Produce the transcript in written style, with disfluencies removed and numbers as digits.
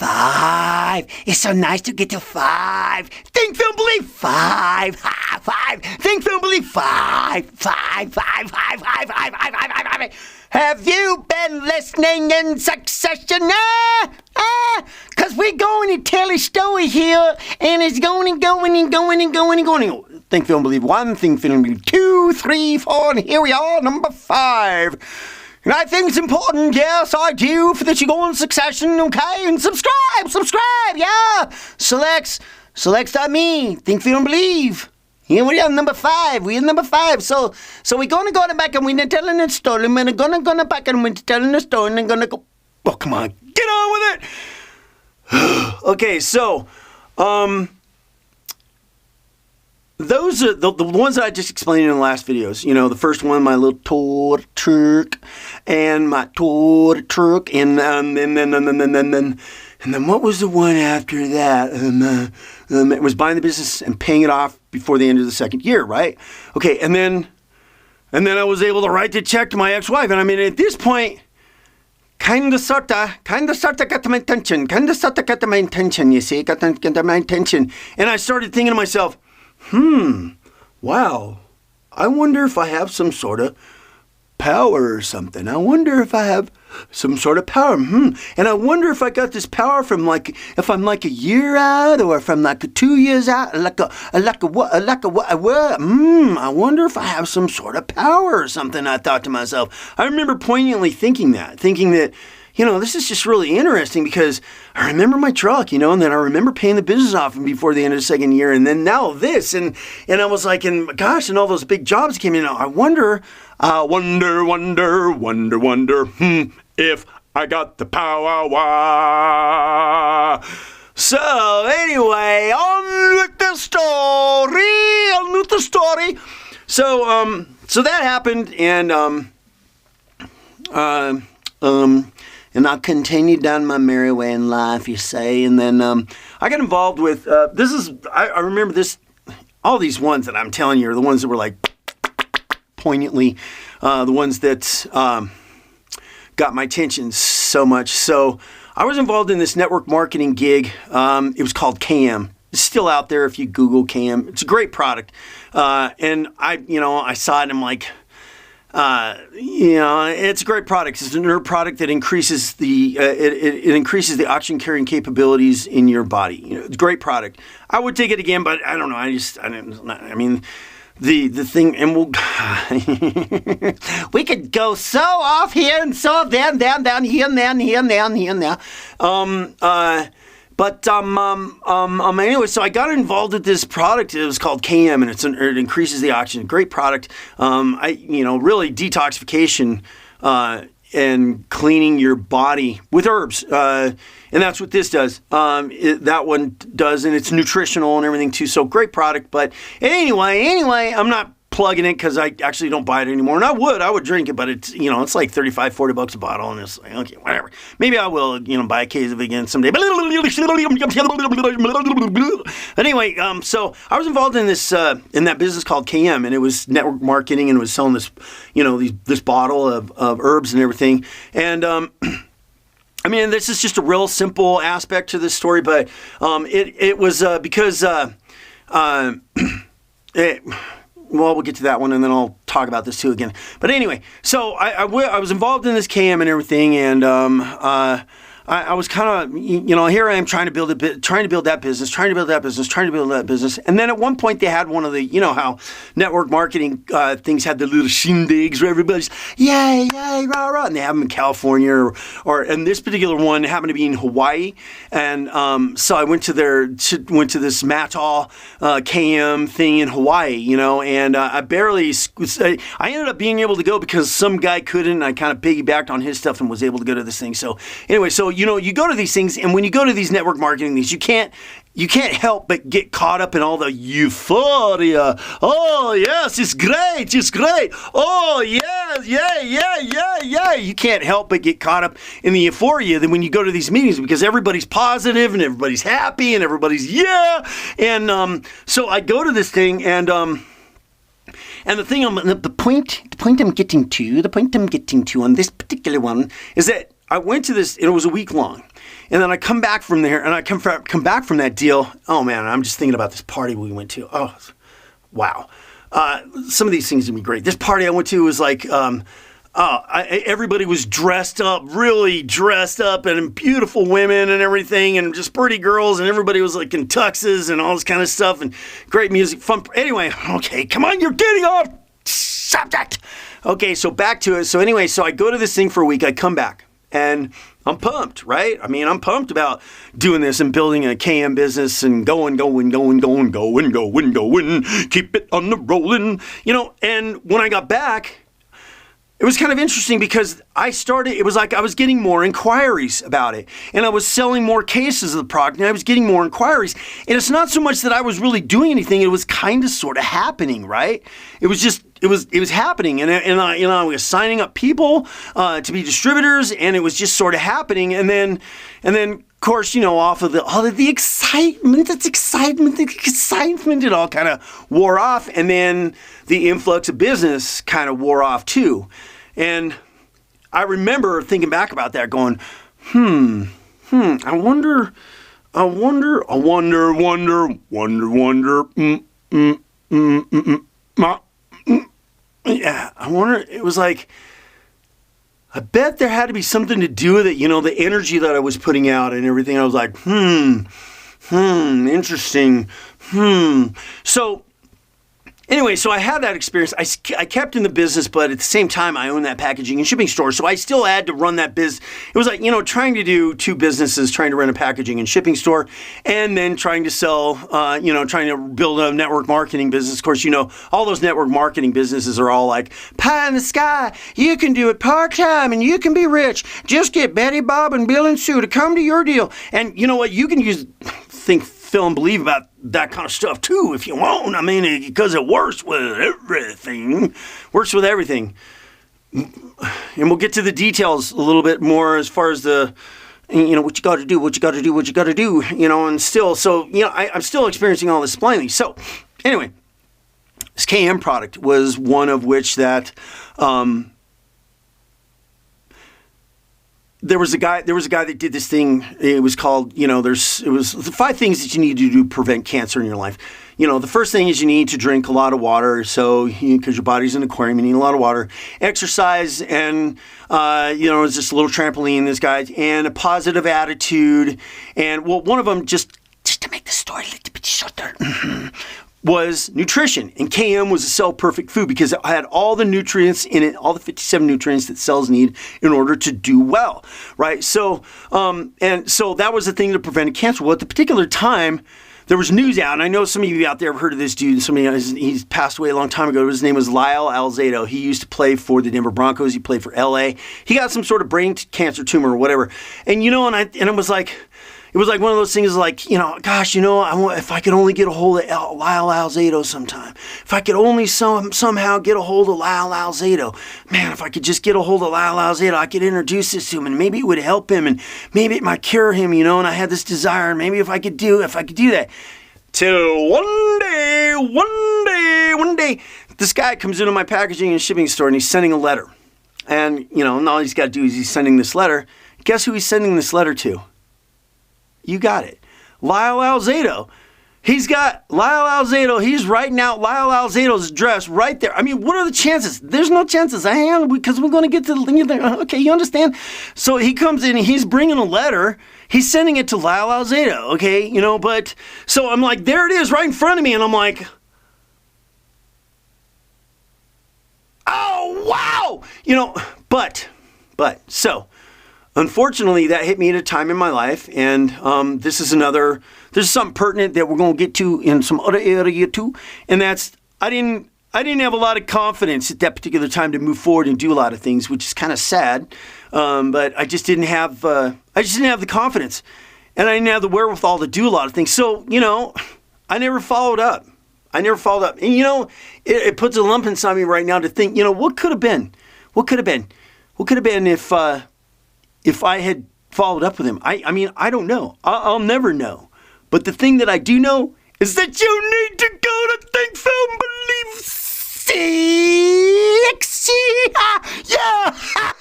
5. It's so nice to get to 5. Think, feel, believe. 5. 5. Think, feel, believe. 5. 5. 5. 5. 5. 5. 5. 5. Have you been listening in succession? Because we're going to tell a story here, and it's going and going and going and going and going. Think, feel, believe 1. Think, feel, believe 2, 3, 4, and here we are, number 5. And I think it's important, yes, I do, for that you go in succession, okay? And subscribe, yeah! Selects.me, think, feel, and believe. Here we are, number 5. We're number 5. So we're going to go back and we're telling a story. We're going to back and we're telling a story and we're going to go. Oh, come on. Get on with it. Okay, so, those are the ones that I just explained in the last videos. You know, the first one, my little tour truck, and my tour truck, and then what was the one after that? It was buying the business and paying it off before the end of the second year, right? Okay, and then I was able to write the check to my ex-wife, and I mean, at this point, kind of sorta got my attention. You see, got my attention, and I started thinking to myself, wow, I wonder if I have some sort of power or something. I wonder if I have some sort of power. And I wonder if I got this power from if I'm like a year out or if I'm like 2 years out, I wonder if I have some sort of power or something, I thought to myself. I remember poignantly thinking that, you know, this is just really interesting because I remember my truck, you know, and then I remember paying the business off before the end of the second year, and then now this, and I was like, and gosh, and all those big jobs came in. I wonder, if I got the power. So anyway, on with the story. So that happened, and I continued down my merry way in life, you say. And then I got involved with, I remember this, all these ones that I'm telling you are the ones that were like poignantly, the ones that got my attention so much. So I was involved in this network marketing gig. It was called KM. It's still out there if you Google KM. It's a great product. And I saw it and I'm like, it's a great product. It's a nerd product that increases it increases the oxygen carrying capabilities in your body. You know, it's a great product. I would take it again, but I don't know. The thing, and we could go so off here and so down here and there. Anyway, so I got involved with this product. It was called KM, and it increases the oxygen. Great product. Really detoxification and cleaning your body with herbs. And that's what this does. That one does, and it's nutritional and everything too. So great product. But anyway, I'm not plugging it because I actually don't buy it anymore. And I would drink it, but it's, it's like $35-40 a bottle. And it's like, okay, whatever. Maybe I will, buy a case of it again someday. But anyway, so I was involved in this, in that business called KM, and it was network marketing, and it was selling this, this bottle of herbs and everything. And, this is just a real simple aspect to this story, but it was because we'll get to that one, and then I'll talk about this too again. But anyway, so I was involved in this KM and everything, and I was kind of, here I am trying to build that business. And then at one point they had one of the, how network marketing things had the little shindigs where everybody's, yay, rah, rah. And they have them in California and this particular one happened to be in Hawaii. And so I went to this Matol KM thing in Hawaii, and I ended up being able to go because some guy couldn't, and I kind of piggybacked on his stuff and was able to go to this thing. So anyway, you go to these things, and when you go to these network marketing things, you can't help but get caught up in all the euphoria. Oh, yes, it's great. Oh, yes, yeah. You can't help but get caught up in the euphoria then when you go to these meetings because everybody's positive and everybody's happy and everybody's, yeah. And so I go to this thing, and the point I'm getting to on this particular one is that I went to this, and it was a week long, And then I come back from there, and I come back from that deal. Oh, man, I'm just thinking about this party we went to. Oh, wow. Some of these things would be great. This party I went to was like, everybody was dressed up, really dressed up, and beautiful women and everything, and just pretty girls, and everybody was like in tuxes and all this kind of stuff, and great music, fun. Anyway, okay, come on, you're getting off subject. Okay, so back to it. So anyway, so I go to this thing for a week. I come back, and I'm pumped, right? I mean, I'm pumped about doing this and building a KM business and going, keep it on the rolling, and when I got back, it was kind of interesting because it was like I was getting more inquiries about it, and I was selling more cases of the product, and I was getting more inquiries. And it's not so much that I was really doing anything; it was kind of sort of happening, right? It was happening, and I was signing up people to be distributors, and it was just sort of happening. And then, of course, off of all of the excitement, it all kind of wore off, and then the influx of business kind of wore off too. And I remember thinking back about that, going, I wonder. Yeah, I wonder. It was like, I bet there had to be something to do with it, the energy that I was putting out and everything. I was like, interesting. So anyway, so I had that experience. I kept in the business, but at the same time, I owned that packaging and shipping store. So I still had to run that business. It was like, trying to do two businesses, trying to run a packaging and shipping store, and then trying to sell, trying to build a network marketing business. Of course, all those network marketing businesses are all like, pie in the sky. You can do it part-time and you can be rich. Just get Betty, Bob, and Bill and Sue to come to your deal. And you know what? You can feel and believe about that kind of stuff too if you want. I mean, because it works with everything. And we'll get to the details a little bit more as far as the, what you got to do, and still, so, I'm still experiencing all this blindly. So anyway, this KM product was one of which that, There was a guy that did this thing. It was called, it was 5 things that you need to do to prevent cancer in your life. The first thing is you need to drink a lot of water. So, because your body's an aquarium, you need a lot of water. Exercise and, it's just a little trampoline, this guy, and a positive attitude. And, one of them, just to make the story a little bit shorter, was nutrition. And KM was a cell perfect food because it had all the nutrients in it, all the 57 nutrients that cells need in order to do well, right? So, and so that was the thing that prevented cancer. Well, at the particular time, there was news out, and I know some of you out there have heard of this dude. He's passed away a long time ago. His name was Lyle Alzado. He used to play for the Denver Broncos. He played for LA. He got some sort of brain cancer tumor or whatever. And, and it was like, one of those things like, if I could only get a hold of Lyle Alzado sometime. If I could only somehow get a hold of Lyle Alzado. Man, if I could just get a hold of Lyle Alzado, I could introduce this to him, and maybe it would help him, and maybe it might cure him, and I had this desire, and maybe if I could do that. Till one day, this guy comes into my packaging and shipping store, and he's sending a letter. And, and all he's got to do is he's sending this letter. Guess who he's sending this letter to? You got it. Lyle Alzado. He's got Lyle Alzado. He's writing out Lyle Alzado's address right there. I mean, what are the chances? There's no chances. Because we're going to get to the... Okay, you understand? So he comes in and he's bringing a letter. He's sending it to Lyle Alzado, okay? But... So I'm like, there it is right in front of me. And I'm like... Oh, wow! So... Unfortunately, that hit me at a time in my life, and this is something pertinent that we're going to get to in some other area too, and that's I didn't have a lot of confidence at that particular time to move forward and do a lot of things, which is kind of sad, but I just didn't have the confidence, and I didn't have the wherewithal to do a lot of things. So I never followed up. And it puts a lump inside me right now to think, what could have been? What could have been if I had followed up with him? I mean, I don't know. I'll never know. But the thing that I do know is that you need to go to Think, Film, Believe, See, yeah!